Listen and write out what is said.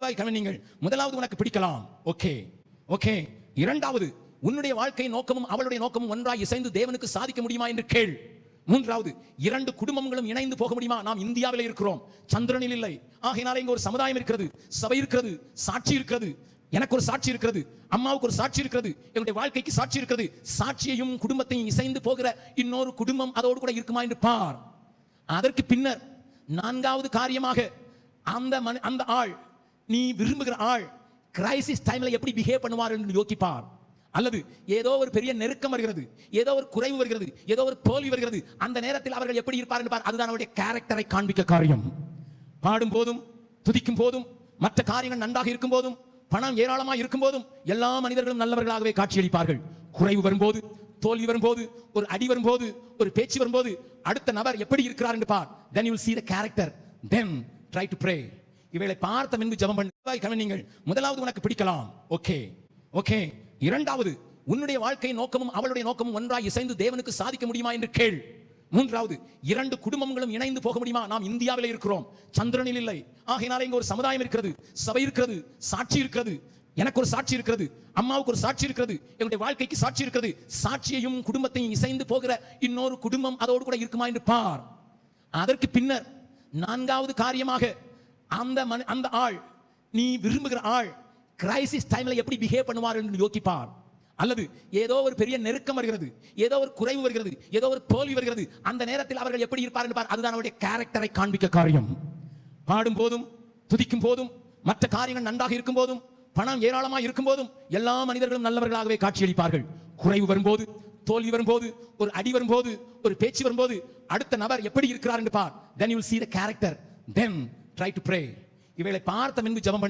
கவனிங்கள். முதலாவது உனக்கு பிடிக்கலாம், ஓகே ஓகே. இரண்டாவது, உன்னுடைய வாழ்க்கை நோக்கமும் அவளுடைய நோக்கமும் ஒன்றாய் இசைந்து தேவனுக்கு சாதிக்க முடியுமா என்று கேள். மூன்றாவது, இரண்டு குடும்பங்களும் இணைந்து போக முடியுமா? நாம் இந்தியாவில் இருக்கிறோம், சந்திரனில் இல்லை. ஆகையினால இங்க ஒரு சமுதாயம் இருக்கிறது, சபை இருக்கிறது, சாட்சி இருக்கிறது. எனக்கு ஒரு சாட்சி இருக்கிறது, அம்மாவுக்கு ஒரு சாட்சி இருக்கிறது, என்னுடைய வாழ்க்கைக்கு சாட்சி இருக்கிறது. சாட்சியையும் குடும்பத்தையும் இசைந்து போகிற இன்னொரு குடும்பம் அதோடு கூட இருக்குமா என்று பார். அதற்கு பின்னர் நான்காவது காரியமாக, அந்த ஆள், நீ விரும்புகிற ஆள் கிரைசிஸ் டைம்ல எப்படி பிஹேவ் பண்ணுவார் என்று யோசிப்பார். அல்லது ஏதோ ஒரு பெரிய நெருக்கம் வருகிறது, ஏதோ ஒரு குறைவு வருகிறது, ஏதோ ஒரு தோல்வி வருகிறது, அந்த நேரத்தில் அவர்கள் எப்படி இருப்பார் என்று பார். அதுதான் அவருடைய கேரக்டரை காண்பிக்க காரியம். பாடும் போதும், துதிக்கும் போதும், மற்ற காரியங்கள் நன்றாக இருக்கும் போதும், பணம் ஏராளமாக இருக்கும் போதும் எல்லா மனிதர்களும் நல்லவர்களாகவே காட்சியளிப்பார்கள். குறைவு வரும்போது, தோல்வி வரும்போது, ஒரு அடி வரும்போது, ஒரு பேச்சு வரும்போது, அடுத்த நபர் எப்படி இருக்கிறார் என்று பார். Then you will see the character. Then try to pray. இவைகளை பார்த்த பின்பு ஜெபம் பண்ணு. கவனிங்கள். முதலாவது உனக்கு பிடிக்கலாம், ஓகே ஓகே. இரண்டாவது, உன்னுடைய வாழ்க்கை நோக்கமும் அவளுடைய நோக்கமும் ஒன்றாய் இசைந்து தேவனுக்கு சாதிக்க முடியுமா என்று கேள். மூன்றாவது, இரண்டு குடும்பங்களும் இணைந்து போக முடியுமா? நாம் இந்தியாவில் இருக்கிறோம், சந்திரனில் இல்லை. ஆகையினால இங்க ஒரு சமுதாயம் இருக்கிறது, சபை இருக்கிறது, சாட்சி இருக்கிறது. எனக்கு ஒரு சாட்சி இருக்கிறது, அம்மாவுக்கு ஒரு சாட்சி இருக்கிறது, என்னுடைய வாழ்க்கைக்கு சாட்சி இருக்கிறது. சாட்சியையும் குடும்பத்தையும் இசைந்து போகிற இன்னொரு குடும்பம் அதோடு கூட இருக்குமா என்று பார். அதற்கு பின்னர் நான்காவது காரியமாக, அந்த ஆள், நீ விரும்புகிற ஆள் கிரைசிஸ் டைம்ல எப்படி பிஹேவ் பண்ணுவார் என்று யோசிப்பார். அல்லது ஏதோ ஒரு பெரிய நெருக்கம் வருகிறது, ஏதோ ஒரு குறைவு வருகிறது, ஏதோ ஒரு தோல்வி வருகிறது, அந்த நேரத்தில் அவர்கள் எப்படி இருப்பார் என்று பார். அதுதான் அவருடைய கேரக்டரை காண்பிக்க காரியம். பாடும் போதும், துதிக்கும் போதும், மற்ற காரியங்கள் நன்றாக இருக்கும் போதும், பணம் ஏராளமாக இருக்கும் போதும் எல்லா மனிதர்களும் நல்லவர்களாகவே காட்சியளிப்பார்கள். குறைவு வரும்போது, தோல்வி வரும்போது, ஒரு அடி வரும்போது, ஒரு பேச்சு வரும்போது, அடுத்த நபர் எப்படி இருக்கிறார் என்று பார். Then you will see the character. Then try to pray. இவைகளை பார்த்த பின்பு ஜெபம் பண்ணு.